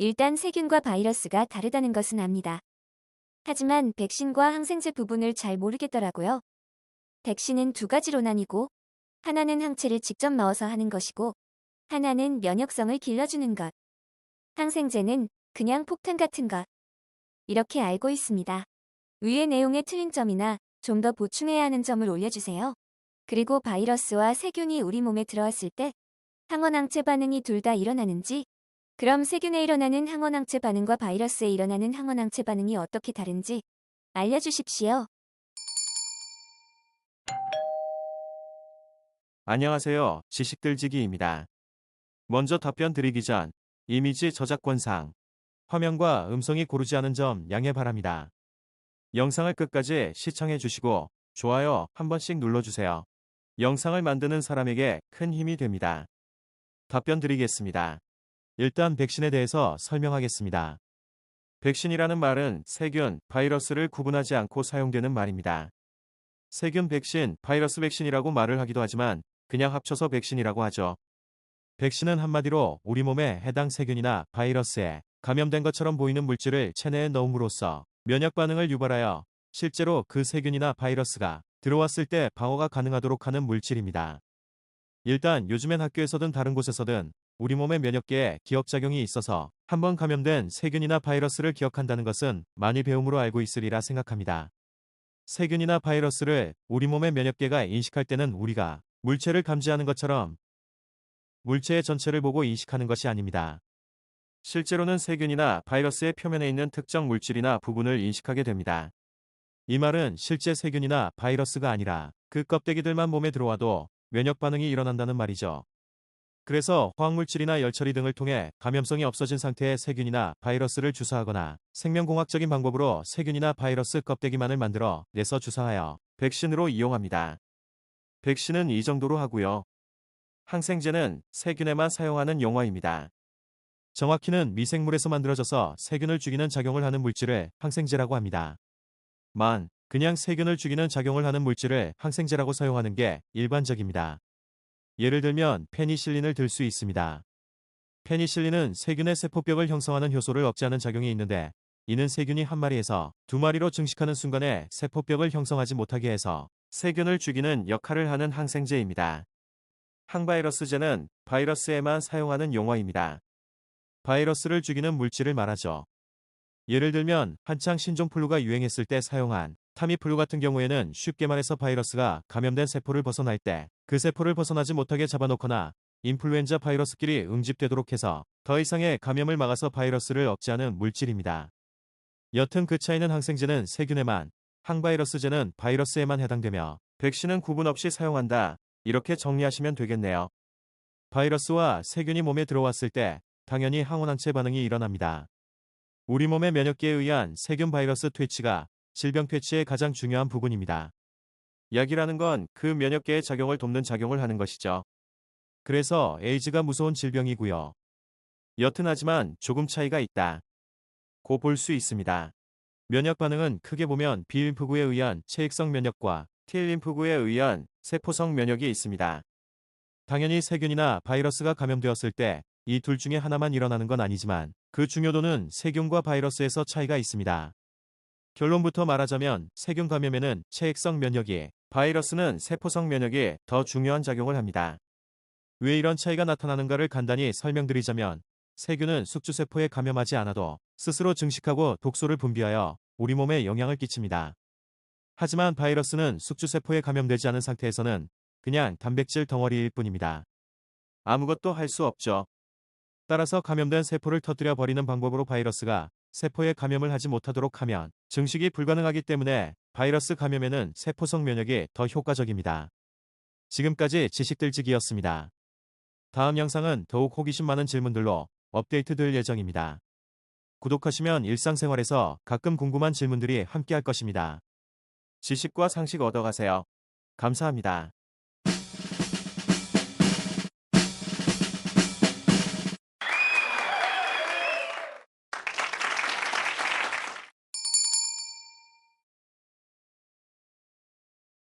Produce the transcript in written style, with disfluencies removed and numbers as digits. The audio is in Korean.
일단 세균과 바이러스가 다르다는 것은 압니다. 하지만 백신과 항생제 부분을 잘 모르겠더라고요. 백신은 두 가지로 나뉘고, 하나는 항체를 직접 넣어서 하는 것이고, 하나는 면역성을 길러주는 것. 항생제는 그냥 폭탄 같은 것. 이렇게 알고 있습니다. 위의 내용에 틀린 점이나 좀 더 보충해야 하는 점을 올려주세요. 그리고 바이러스와 세균이 우리 몸에 들어왔을 때 항원항체 반응이 둘 다 일어나는지, 그럼 세균에 일어나는 항원항체 반응과 바이러스에 일어나는 항원항체 반응이 어떻게 다른지 알려주십시오. 안녕하세요. 지식들지기입니다. 먼저 답변 드리기 전 이미지 저작권상 화면과 음성이 고르지 않은 점 양해 바랍니다. 영상을 끝까지 시청해 주시고 좋아요 한 번씩 눌러주세요. 영상을 만드는 사람에게 큰 힘이 됩니다. 답변 드리겠습니다. 일단 백신에 대해서 설명하겠습니다. 백신이라는 말은 세균, 바이러스를 구분하지 않고 사용되는 말입니다. 세균 백신, 바이러스 백신이라고 말을 하기도 하지만 그냥 합쳐서 백신이라고 하죠. 백신은 한마디로 우리 몸에 해당 세균이나 바이러스에 감염된 것처럼 보이는 물질을 체내에 넣음으로써 면역 반응을 유발하여 실제로 그 세균이나 바이러스가 들어왔을 때 방어가 가능하도록 하는 물질입니다. 일단 요즘엔 학교에서든 다른 곳에서든 우리 몸의 면역계에 기억작용이 있어서 한번 감염된 세균이나 바이러스를 기억한다는 것은 많이 배움으로 알고 있으리라 생각합니다. 세균이나 바이러스를 우리 몸의 면역계가 인식할 때는 우리가 물체를 감지하는 것처럼 물체의 전체를 보고 인식하는 것이 아닙니다. 실제로는 세균이나 바이러스의 표면에 있는 특정 물질이나 부분을 인식하게 됩니다. 이 말은 실제 세균이나 바이러스가 아니라 그 껍데기들만 몸에 들어와도 면역 반응이 일어난다는 말이죠. 그래서 화학물질이나 열처리 등을 통해 감염성이 없어진 상태의 세균이나 바이러스를 주사하거나 생명공학적인 방법으로 세균이나 바이러스 껍데기만을 만들어 내서 주사하여 백신으로 이용합니다. 백신은 이 정도로 하고요. 항생제는 세균에만 사용하는 용어입니다. 정확히는 미생물에서 만들어져서 세균을 죽이는 작용을 하는 물질을 항생제라고 합니다. 그냥 세균을 죽이는 작용을 하는 물질을 항생제라고 사용하는 게 일반적입니다. 예를 들면 페니실린을 들 수 있습니다. 페니실린은 세균의 세포벽을 형성하는 효소를 억제하는 작용이 있는데, 이는 세균이 한 마리에서 두 마리로 증식하는 순간에 세포벽을 형성하지 못하게 해서 세균을 죽이는 역할을 하는 항생제입니다. 항바이러스제는 바이러스에만 사용하는 용어입니다. 바이러스를 죽이는 물질을 말하죠. 예를 들면 한창 신종플루가 유행했을 때 사용한 타미플루 같은 경우에는 쉽게 말해서 바이러스가 감염된 세포를 벗어날 때 그 세포를 벗어나지 못하게 잡아놓거나 인플루엔자 바이러스끼리 응집되도록 해서 더 이상의 감염을 막아서 바이러스를 억제하는 물질입니다. 여튼 그 차이는 항생제는 세균에만, 항바이러스제는 바이러스에만 해당되며 백신은 구분 없이 사용한다. 이렇게 정리하시면 되겠네요. 바이러스와 세균이 몸에 들어왔을 때 당연히 항원항체 반응이 일어납니다. 우리 몸의 면역계에 의한 세균 바이러스 퇴치가 질병 퇴치의 가장 중요한 부분입니다. 약이라는 건 그 면역계의 작용을 돕는 작용을 하는 것이죠. 그래서 에이즈가 무서운 질병이고요. 여튼 하지만 조금 차이가 있다 고 볼 수 있습니다. 면역 반응은 크게 보면 B림프구에 의한 체익성 면역과 T림프구에 의한 세포성 면역이 있습니다. 당연히 세균이나 바이러스가 감염되었을 때 이 둘 중에 하나만 일어나는 건 아니지만 그 중요도는 세균과 바이러스에서 차이가 있습니다. 결론부터 말하자면 세균 감염에는 체액성 면역이, 바이러스는 세포성 면역이 더 중요한 작용을 합니다. 왜 이런 차이가 나타나는가를 간단히 설명드리자면, 세균은 숙주세포에 감염하지 않아도 스스로 증식하고 독소를 분비하여 우리 몸에 영향을 끼칩니다. 하지만 바이러스는 숙주세포에 감염되지 않은 상태에서는 그냥 단백질 덩어리일 뿐입니다. 아무것도 할 수 없죠. 따라서 감염된 세포를 터뜨려 버리는 방법으로 바이러스가 세포에 감염을 하지 못하도록 하면 증식이 불가능하기 때문에 바이러스 감염에는 세포성 면역이 더 효과적입니다. 지금까지 지식들지기였습니다. 다음 영상은 더욱 호기심 많은 질문들로 업데이트될 예정입니다. 구독하시면 일상생활에서 가끔 궁금한 질문들이 함께할 것입니다. 지식과 상식 얻어가세요. 감사합니다.